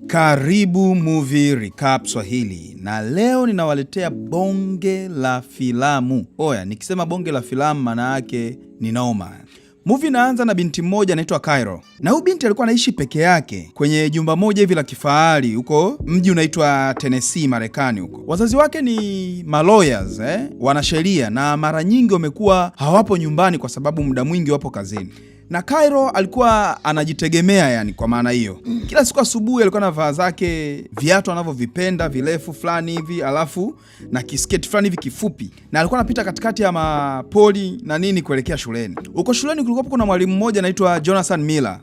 Karibu Movie Recap Swahili, na leo ninawaletea bonge la filamu. Oya, nikisema bonge la filamu maana yake ni noma. Movie inaanza na binti mmoja anaitwa Cairo. Na huyu binti alikuwa anaishi peke yake kwenye jumba moja hivi la kifahari huko mji unaitwa Tennessee, Marekani huko. Wazazi wake ni lawyers, wanasheria, na mara nyingi wamekuwa hawapo nyumbani kwa sababu muda mwingi wapo kazini. Na Cairo alikuwa anajitegemea, yani kwa maana hiyo. Kila siku asubuhi alikuwa anavaa zake viatu anavyovipenda virefu fulani hivi, alafu na kisketi fulani hivi kifupi. Na alikuwa anapita katikati ya mapoli na nini kuelekea shuleni. Huko shuleni kulikuwa kuna mwalimu mmoja anaitwa Jonathan Miller.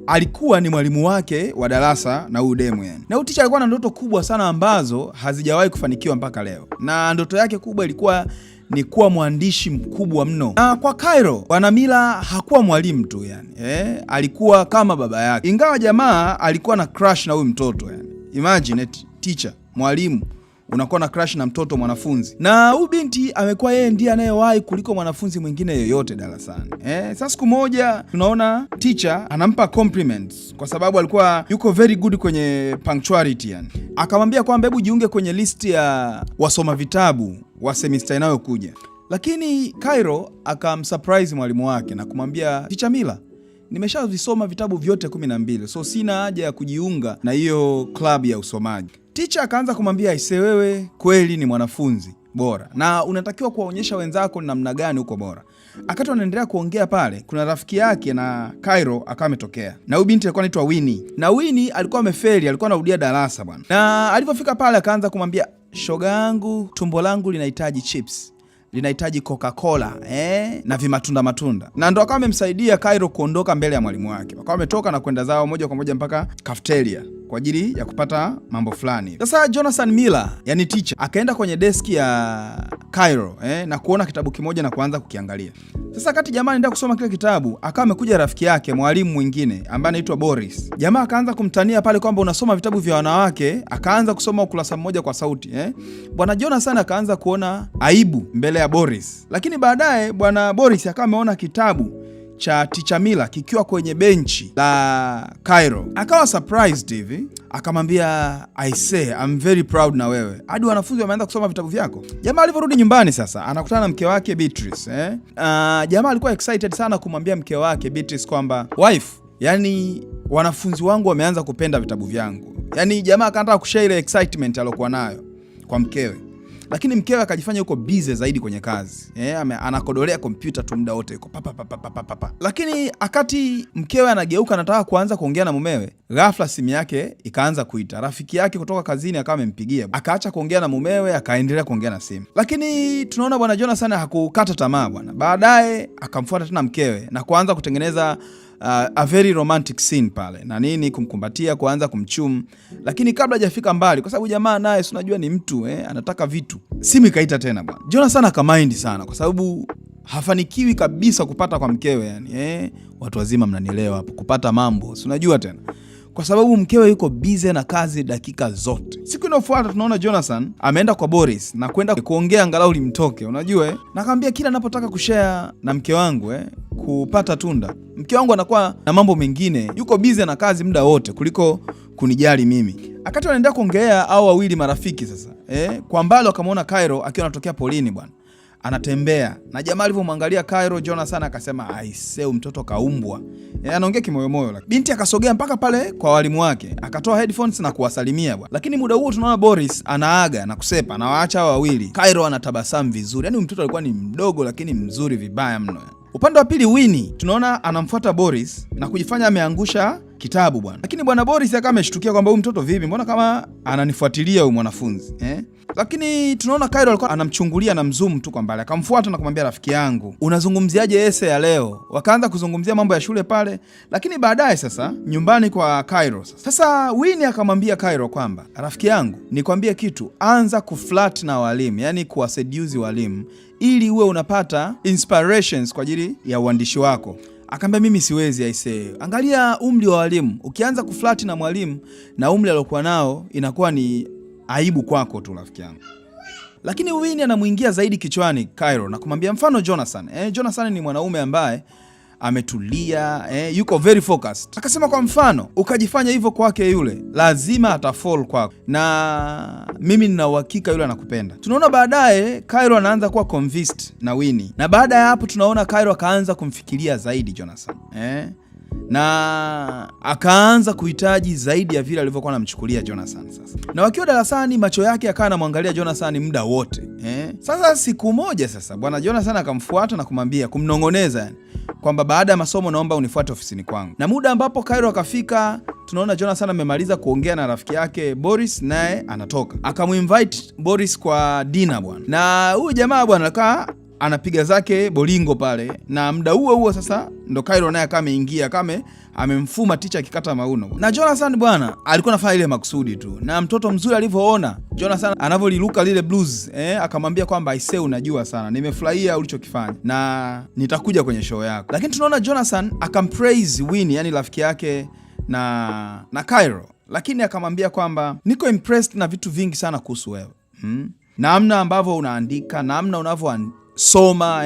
Alikuwa ni mwalimu wake wa darasa na huyu demu yani. Na huyu teacher alikuwa na ndoto kubwa sana ambazo hazijawahi kufanikiwa mpaka leo. Na ndoto yake kubwa ilikuwa ni kuwa mwandishi mkubwa mno. Na kwa Cairo, Bwana Miller hakuwa mwalimu tu yani. Alikuwa kama baba yake. Ingawa jamaa alikuwa na crush na huyu mtoto yani. Imagine teacher, mwalimu, unakuwa na crush na mtoto mwanafunzi. Na huyu binti amekuwa yeye ndiye anayewahi kuliko mwanafunzi mwingine yoyote darasani. Sasa siku moja tunaona teacher anampa compliments kwa sababu alikuwa yuko very good kwenye punctuality yani. Akamwambia kwamba hebu jiunge kwenye list ya wasoma vitabu wa semester inayokuja. Lakini Cairo akamsurprise mwalimu wake na kumwambia, Teacher Miller, nimeshavisoma vitabu vyote 12, so sina haja ya kujiunga na hiyo club ya usomaji. Teacher akaanza kumwambia, aise, wewe kweli ni mwanafunzi bora na unatakiwa kuwaonyesha wenzako namna gani uko bora. Akati wanaendelea kuongea pale, kuna rafiki yake na Cairo akawa ametokea. Na huyu binti alikuwa anaitwa Winnie. Na Winnie alikuwa amefeli, alikuwa anarudia darasa bwana. Na alipofika pale akaanza kumwambia, shoga yangu, tumbo langu linahitaji chips, linahitaji Coca-Cola na vimatunda. Na ndo akawa amemsaidia Cairo kuondoka mbele ya mwalimu wake. Wakawa wametoka na kwenda zao moja kwa moja mpaka cafeteria kwa ajili ya kupata mambo fulani. Sasa Jonathan Miller, yani teacher, akaenda kwenye deski ya Cairo na kuona kitabu kimoja na kuanza kukiangalia. Sasa kati jamaa anaenda kusoma kile kitabu, akawa amekuja rafiki yake mwalimu mwingine ambaye anaitwa Boris. Jamaa akaanza kumtania pale kwamba unasoma vitabu vya wanawake, akaanza kusoma ukurasa mmoja kwa sauti. Bwana Jonathan akaanza kuona aibu mbele ya Boris. Lakini baadaye bwana Boris akawa ameona kitabu cha Teacher Miller kikiwa kwenye benchi la Cairo. Akawa surprised hivi, akamwambia, I say I'm very proud na wewe, hadi wanafunzi wameanza kusoma vitabu vyako. Jamaa aliporudi nyumbani sasa anakutana na mke wake Beatrice. Jamaa alikuwa excited sana kumwambia mke wake Beatrice kwamba, wife, yani wanafunzi wangu wameanza kupenda vitabu vyangu. Yani jamaa akaanza kushare ile excitement aliyokuwa nayo kwa mkewe. Lakini mkewe akajifanya yuko busy zaidi kwenye kazi. Anakodolea kompyuta tu muda wote yuko papa. Lakini akati mkewe anageuka anataka kuanza kuongea na mumewe, ghafla simu yake ikaanza kuita. Rafiki yake kutoka kazini akawa amempigia. Akaacha kuongea na mumewe, akaendelea kuongea na simu. Lakini tunaona bwana Jonathan hakukata tamaa bwana. Baadaye akamfuata tena mkewe na kuanza kutengeneza a very romantic scene pale na nini, kumkumbatia, kuanza kumchum. Lakini kabla hajafika mbali, kwa sababu jamaa naye unajua ni mtu anataka vitu, simu ikaita tena bwana. Jonathan akamind sana kwa sababu hafanikiwi kabisa kupata kwa mkewe yani. Watu wazima mnanielewa hapo, kupata mambo unajua tena, kwa sababu mkewe yuko busy na kazi dakika zote. Siku inayofuata tunaona Jonathan ameenda kwa Boris na kwenda kuongea angalau limtoke, unajua na akamwambia, kila ninapotaka kushare na mke wangu kupata tunda, mke wangu anakuwa na mambo mengine, yuko busy na kazi muda wote kuliko kunijali mimi. Akati wanaendelea kuongea au wawili marafiki sasa, kwa mbali akamwona Cairo akiwa anatokea polini bwana, anatembea. Na jamaa alivyomwangalia Cairo, Jonathan akasema, aisee, mtoto kaumbwa. Anaongea kimoyomoyo. Binti akasogea mpaka pale kwa walimu wake, akatoa headphones na kuwasalimia bwana. Lakini muda huo tunaona Boris anaaga na kusepa na waacha hao wawili. Cairo anatabasamu vizuri. Yani mtoto alikuwa ni mdogo lakini mzuri vibaya mno. Upande wa pili Winnie tunaona anamfuata Boris na kujifanya ameangusha kitabu bwana. Lakini bwana Boris akawa ameshtukia kwamba huyu mtoto vipi, mbona kama ananifuatilia huyu mwanafunzi Lakini tunaona Cairo alikuwa anamchungulia na mzoom tu kwa mbali. Akamfuata na kumwambia, rafiki yangu, unazungumziaje essay ya leo? Wakaanza kuzungumzia mambo ya shule pale. Lakini baadaye sasa nyumbani kwa Cairo sasa Winnie akamwambia Cairo kwamba, rafiki yangu, nikwambie kitu, anza kuflirt na walimu, yani kuwaseduce walimu ili uwe unapata inspirations kwa ajili ya uandishi wako. Akamwambia, mimi siwezi aisee. Angalia umri wa walimu. Ukianza kuflati na mwalimu na umri aliokuwa nao, inakuwa ni aibu kwako tu rafiki yangu. Lakini Winnie anamuingia zaidi kichwani Cairo na kumwambia, mfano Jonathan. Jonathan ni mwanaume ambaye ametulia, yuko very focused. Akasema kwa mfano ukajifanya hivyo kwake yule, lazima atafall kwako, na mimi nina uhakika yule anakupenda. Tunaona baadaye Cairo anaanza kuwa convinced na Winnie, na baada ya hapo tunaona Cairo akaanza kumfikiria zaidi Jonathan, na akaanza kuhitaji zaidi ya vile alivyokuwa anamchukulia Jonathan. Sasa na wakiwa darasani, macho yake akawa anamwangalia Jonathan muda wote. Sasa siku moja sasa bwana Jonathan akamfuata na kumwambia, kumnongoneza yani, kwamba baada ya masomo naomba unifuate ofisini kwangu. Na muda ambapo Cairo akafika, tunaona Jonathan amemaliza kuongea na rafiki yake Boris, naye anatoka. Akamuinvite Boris kwa dinner bwana, na huyu jamaa bwana alikaa anapiga zake bolingo pale, na muda huo sasa ndo Cairo naye ameingia kama amemfuma ticha akikata mauno. Na Jonathan bwana alikuwa anafanya ile makusudi tu, na mtoto mzuri alivyoona Jonathan anavyoliruka lile blues, akamwambia kwamba aisee, unajua sana, nimefurahia ulichokifanya na nitakuja kwenye show yako. Lakini tunaona Jonathan akampraise Winnie, yani rafiki yake na Cairo, lakini akamwambia kwamba niko impressed na vitu vingi sana kuhusu wewe, namna ambavyo unaandika, namna unavyosoma,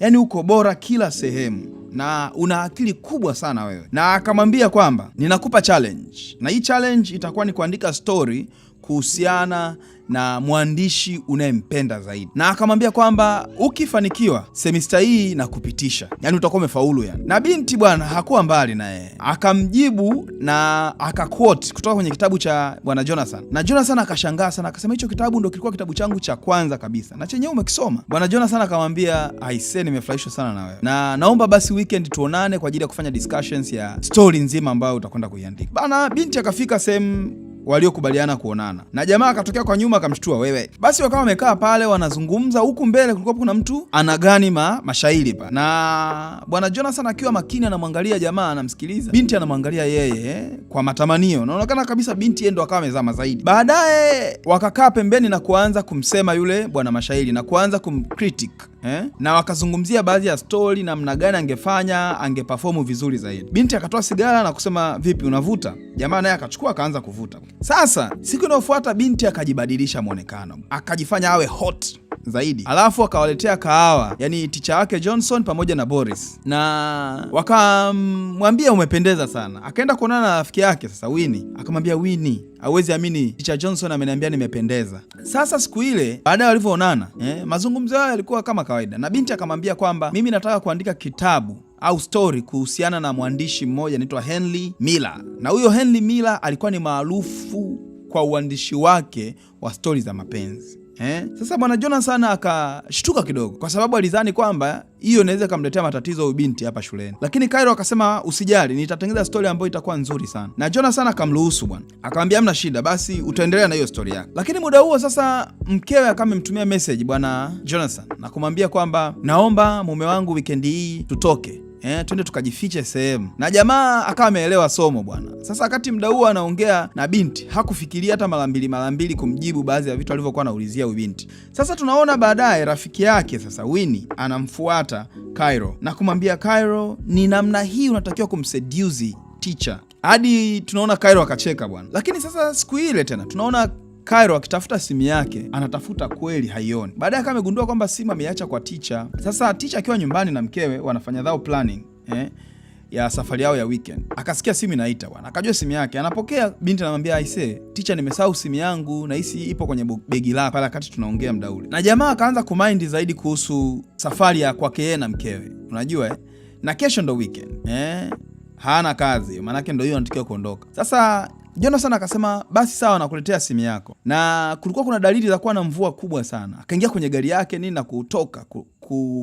yani uko bora kila sehemu na una akili kubwa sana wewe. Na akamwambia kwamba ninakupa challenge, na hii challenge itakuwa ni kuandika story kuhusiana na mwandishi unayempenda zaidi. Na akamwambia kwamba ukifanikiwa semester hii na kupitisha, yani utakuwa umefaulu yani. Na binti bwana hakuwa mbali na yeye, akamjibu na akaquote kutoka kwenye kitabu cha bwana Jonathan. Na Jonathan akashangaa sana, akasema hicho kitabu ndio kilikuwa kitabu changu cha kwanza kabisa na chenyewe umekisoma. Bwana Jonathan akamwambia, aisee, nimefurahishwa sana na wewe, na naomba basi weekend tuonane kwa ajili ya kufanya discussions ya story nzima ambayo utakwenda kuiandika. Bana binti akafika sehemu waliokubaliana kuonana, na jamaa akatokea kwa nyuma akamshtua wewe. Basi wakawa wamekaa pale wanazungumza, huku mbele kulikuwa kuna mtu anagani mashairi pa, na bwana Jonathan akiwa makini anamwangalia jamaa, anamsikiliza. Binti anamwangalia yeye kwa matamanio, naonekana kabisa binti yeye ndo akawa amezama zaidi. Baadaye wakakaa pembeni na kuanza kumsema yule bwana mashairi na kuanza kumcritic, na wakazungumzia baadhi ya story, namna gani angefanya angeperform vizuri zaidi. Binti akatoa sigara na kusema, vipi unavuta? Jamaa naye akachukua akaanza kuvuta. Sasa siku inayofuata binti akajibadilisha muonekano, akajifanya awe hot zaidi, alafu akawaletea kahawa, yani ticha wake Johnson pamoja na Boris, na wakamwambia umependeza sana. Akaenda kuonana na rafiki yake sasa Winnie, akamwambia Winnie, hauwezi amini, ticha Johnson ameniambia nimependeza. Sasa siku ile baadaye walivyoonana, mazungumzo yao yalikuwa kama kawaida, na binti akamwambia kwamba mimi nataka kuandika kitabu au story kuhusiana na mwandishi mmoja anaitwa Henry Miller, na huyo Henry Miller alikuwa ni maarufu kwa uandishi wake wa stori za mapenzi. Sasa bwana Jonathan akashtuka kidogo, kwa sababu alidhani kwamba hiyo inaweza kumletea matatizo huyu binti hapa shuleni. Lakini Cairo akasema usijali, nitatengeneza story ambayo itakuwa nzuri sana. Na Jonathan akamruhusu bwana, akamwambia hamna shida, basi utaendelea na hiyo story yako. Lakini muda huo sasa mkewe akamemtumia message bwana Jonathan na kumwambia kwamba naomba mume wangu weekend hii tutoke, twende tukajifiche sehemu. Na jamaa akawa ameelewa somo bwana. Sasa wakati muda huo anaongea na binti, hakufikiria hata mara mbili kumjibu baadhi ya vitu alivyokuwa anaulizia huyu binti. Sasa tunaona baadaye rafiki yake sasa Winnie anamfuata Cairo na kumwambia Cairo, ni namna hii unatakiwa kumseduce teacher. Hadi tunaona Cairo akacheka bwana. Lakini sasa siku ile tena tunaona Cairo akitafuta simu yake, anatafuta kweli haioni. Baadaye kama amegundua kwamba simu ameacha kwa teacher. Sasa teacher akiwa nyumbani na mkewe wanafanya dhao planning ya safari yao ya weekend. Akasikia simu inaita bwana. Akajua simu yake. Anapokea, binti anamwambia aisee, teacher nimesahau simu yangu na hisi ipo kwenye begi lako pale wakati tunaongea muda ule. Na jamaa akaanza kumind zaidi kuhusu safari ya kwake yeye na mkewe. Unajua na kesho ndo weekend. Hana kazi, maana yake ndo hiyo anatakiwa kuondoka. Sasa Jonathan akasema basi sawa, nakuletea simu yako. Na kulikuwa kuna dalili za kuwa na mvua kubwa sana. Akaingia kwenye gari yake na kutoka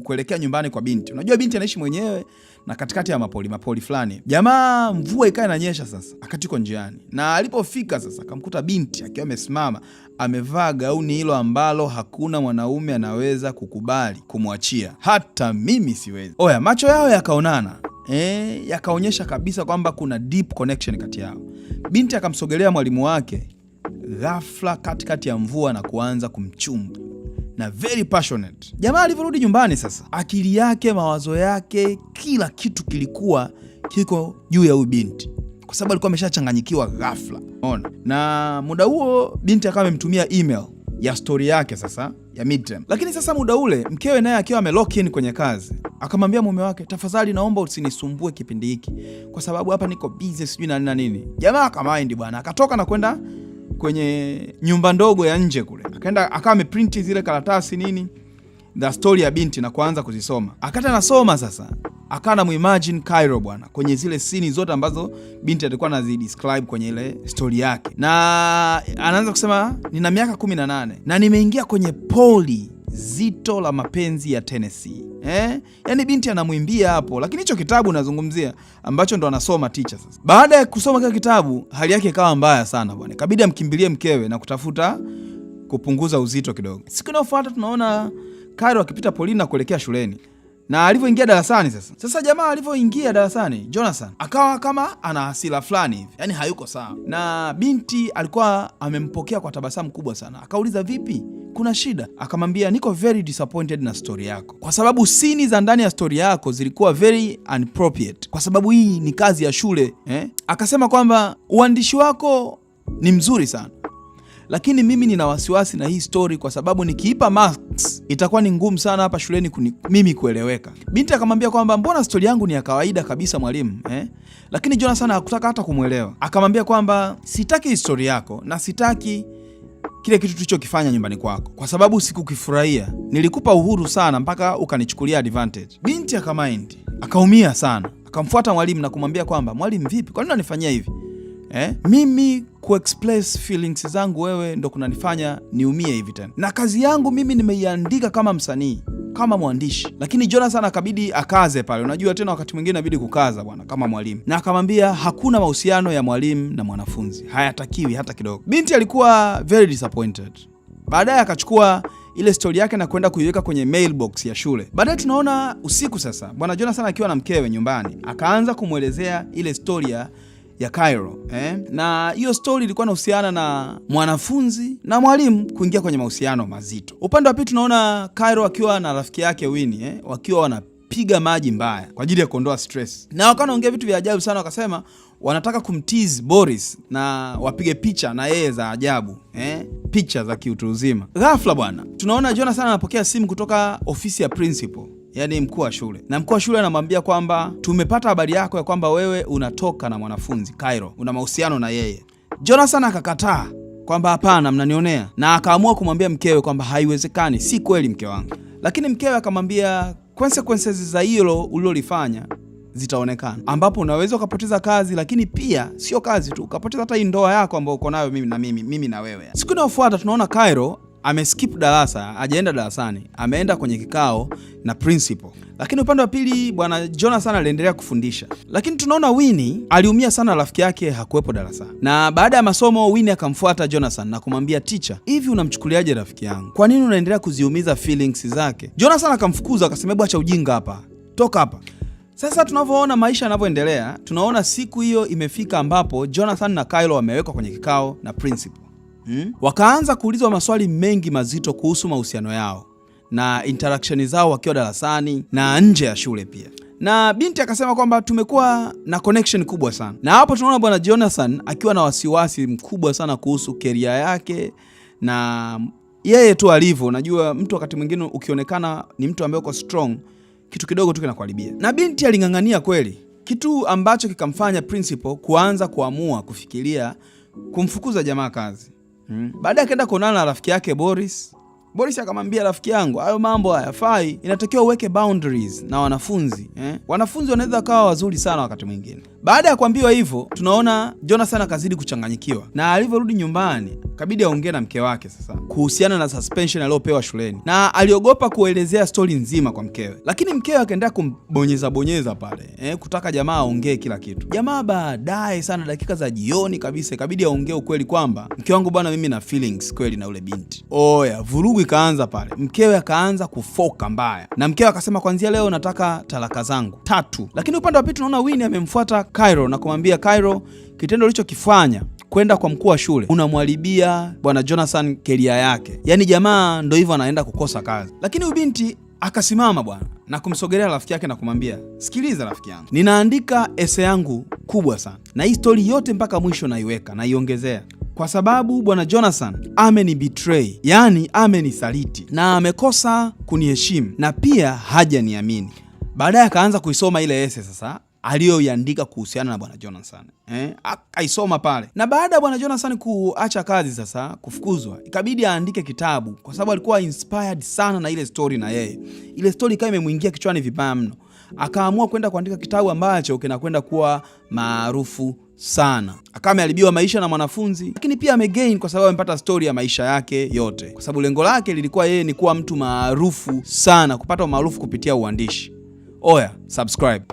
kuelekea nyumbani kwa binti. Unajua binti anaishi mwenyewe na katikati ya mapoli fulani. Jamaa mvua ikawa inanyesha sasa, akatiko njiani. Na alipofika sasa akamkuta binti akiwa amesimama, amevaa gauni hilo ambalo hakuna mwanaume anaweza kukubali kumwachia. Hata mimi siwezi. Oya, macho yao yakaonana. Yakaonyesha kabisa kwamba kuna deep connection kati yao. Binti akamsogelea mwalimu wake ghafla katikati ya mvua na kuanza kumchumba na very passionate. Jamaa alivyorudi nyumbani sasa, akili yake, mawazo yake, kila kitu kilikuwa kiko juu ya huyu binti, kwa sababu alikuwa ameshachanganyikiwa ghafla. Unaona? Na muda huo binti akawa amemtumia email ya story yake sasa ya midterm. Lakini sasa muda ule mkewe naye akiwa lock in kwenye kazi, akamwambia mume wake, tafadhali naomba usinisumbue kipindi hiki kwa sababu hapa niko busy sijui na nini. Jamaa akamind bwana, akatoka na kwenda kwenye nyumba ndogo ya nje kule, akaenda akawa ameprint zile karatasi nini the story ya binti na kuanza kuzisoma. Akata nasoma sasa, akana muimagine Cairo bwana kwenye zile scene zote ambazo binti alikuwa anazidescribe kwenye ile story yake, na anaanza kusema nina miaka 18 na nimeingia kwenye poli zito la mapenzi ya Tennessee. Yani binti anamwimbia hapo, lakini hicho kitabu nazungumzia ambacho ndo anasoma teacher sasa. Baada ya kusoma kile kitabu, hali yake ikawa mbaya sana bwana, kabidi amkimbilie mkewe na kutafuta kupunguza uzito kidogo. Siku inayofuata tunaona Cairo akipita polini na kuelekea shuleni. Na alivyoingia darasani sasa jamaa alivyoingia darasani, Jonathan akawa kama ana hasira fulani hivi, yani hayuko sawa. Na binti alikuwa amempokea kwa tabasamu kubwa sana. Akauliza, vipi? Kuna shida? Akamwambia, niko very disappointed na story yako, kwa sababu sini za ndani ya story yako zilikuwa very inappropriate, kwa sababu hii ni kazi ya shule. Akasema kwamba uandishi wako ni mzuri sana, lakini mimi nina wasiwasi na hii story kwa sababu nikiipa marks itakuwa ni ngumu sana hapa shuleni mimi kueleweka. Binti akamwambia kwamba mbona story yangu ni ya kawaida kabisa mwalimu, Lakini Jonathan hakutaka hata kumuelewa. Akamwambia kwamba sitaki histori yako na sitaki kile kitu tulichokifanya nyumbani kwako, kwa sababu sikukifurahia. Nilikupa uhuru sana mpaka ukanichukulia advantage. Binti akamind, akaumia sana. Akamfuata mwalimu na kumwambia kwamba mwalimu, vipi? Kwa nini unanifanyia hivi? Mimi kuexpress feelings zangu wewe ndo kunanifanya niumie hivi tena, na kazi yangu mimi nimeiandika kama msanii, kama mwandishi. Lakini Jonathan akabidi akaze pale, unajua tena wakati mwingine inabidi kukaza bwana kama mwalimu, na akamwambia hakuna mahusiano ya mwalimu na mwanafunzi, hayatakiwi hata kidogo. Binti alikuwa very disappointed. Baadaye akachukua ile story yake na kwenda kuiweka kwenye mailbox ya shule. Baadaye tunaona usiku sasa bwana Jonathan akiwa na mkewe nyumbani, akaanza kumwelezea ile story ya Cairo, na hiyo story ilikuwa inahusiana na mwanafunzi na mwalimu kuingia kwenye mahusiano mazito. Upande wa pili tunaona Cairo akiwa na rafiki yake Winnie, wakiwa wanapiga maji mbaya kwa ajili ya kuondoa stress, na wakawa wanaongea vitu vya ajabu sana. Wakasema wanataka kumtease Boris na wapige picha na yeye za ajabu, picha za kiutu uzima. Ghafla bwana tunaona Jonathan anapokea simu kutoka ofisi ya principal, yani mkuu wa shule, na mkuu wa shule anamwambia kwamba tumepata habari yako ya kwamba wewe unatoka na mwanafunzi Cairo, una mahusiano na yeye. Jonathan akakataa kwamba hapana, mnanionea, na akaamua kumwambia mkewe kwamba haiwezekani, si kweli mke wangu. Lakini mkewe akamwambia consequences za hilo ulilolifanya zitaonekana, ambapo unaweza ukapoteza kazi, lakini pia sio kazi tu, ukapoteza hata ndoa yako ambayo uko nayo mimi na wewe. Siku inayofuata tunaona Cairo ameskip darasa, hajaenda darasani, ameenda kwenye kikao na principal. Lakini upande wa pili bwana Jonathan aliendelea kufundisha. Lakini tunaona Winnie aliumia sana, rafiki yake hakuwepo darasani. Na baada ya masomo Winnie akamfuata Jonathan na kumwambia, teacher, hivi unamchukuliaje rafiki yangu? Kwa nini unaendelea kuziumiza feelings zake? Jonathan akamfukuza, akasema, hebu acha ujinga hapa, toka hapa. Sasa tunavyoona maisha yanavyoendelea, tunaona siku hiyo imefika ambapo Jonathan na Cairo wamewekwa kwenye kikao na principal. Wakaanza kuulizwa maswali mengi mazito kuhusu mahusiano yao na interaction zao wakiwa darasani na nje ya shule pia. Na binti akasema kwamba tumekuwa na connection kubwa sana. Na hapo tunaona bwana Jonathan akiwa na wasiwasi mkubwa sana kuhusu career yake na yeye tu alivyo. Unajua mtu wakati mwingine ukionekana ni mtu ambaye uko strong, kitu kidogo tu kinakuharibia. Na binti aling'ang'ania kweli, kitu ambacho kikamfanya principal kuanza kuamua kufikiria kumfukuza jamaa kazi. Baada akaenda kuonana na rafiki yake Boris. Boris akamwambia, rafiki yangu, hayo mambo hayafai, inatakiwa uweke boundaries na wanafunzi. Wanafunzi wanaweza kawa wazuri sana wakati mwingine. Baada ya kuambiwa hivyo, tunaona Jonathan akazidi kuchanganyikiwa, na alivyorudi nyumbani kabidi aongee na mke wake sasa kuhusiana na suspension aliyopewa shuleni, na aliogopa kuelezea story nzima kwa mkewe. Lakini mkewe akaendelea kumbonyeza pale, kutaka jamaa aongee kila kitu. Jamaa baadaye sana, dakika za jioni kabisa, kabidi aongee ukweli kwamba mke wangu bwana, mimi na feelings kweli na ule binti. Oya, vurugu ikaanza pale. Mkewe akaanza kufoka mbaya, na mkewe akasema, kuanzia leo nataka talaka zangu 3. Lakini upande wa pili tunaona Winnie amemfuata Cairo na kumwambia, Cairo, kitendo ulichokifanya kwenda kwa mkuu wa shule unamwharibia bwana Jonathan career yake. Yani jamaa ndo hivyo anaenda kukosa kazi. Lakini ubinti akasimama bwana na kumsogelea rafiki yake na kumwambia, sikiliza rafiki yangu, ninaandika essay yangu kubwa sana, na hii story yote mpaka mwisho naiweka, naiongezea. kwa sababu bwana Jonathan amenibetray, yani amenisaliti na amekosa kuniheshimu na pia hajaniamini. Baadaye akaanza kuisoma ile essay sasa aliyoiandika kuhusiana na bwana Jonathan. Akaisoma pale. Na baada ya bwana Jonathan kuacha kazi sasa, kufukuzwa, ikabidi aandike kitabu kwa sababu alikuwa inspired sana na ile story na yeye. Ile story ikawa imemuingia kichwani vibaya mno. Akaamua kwenda kuandika kitabu ambacho kinakwenda kuwa maarufu sana. Akawa ameharibiwa maisha na mwanafunzi, lakini pia amegain kwa sababu amepata story ya maisha yake yote. Kwa sababu lengo lake lilikuwa yeye ni kuwa mtu maarufu sana, kupata maarufu kupitia uandishi. Oya, subscribe.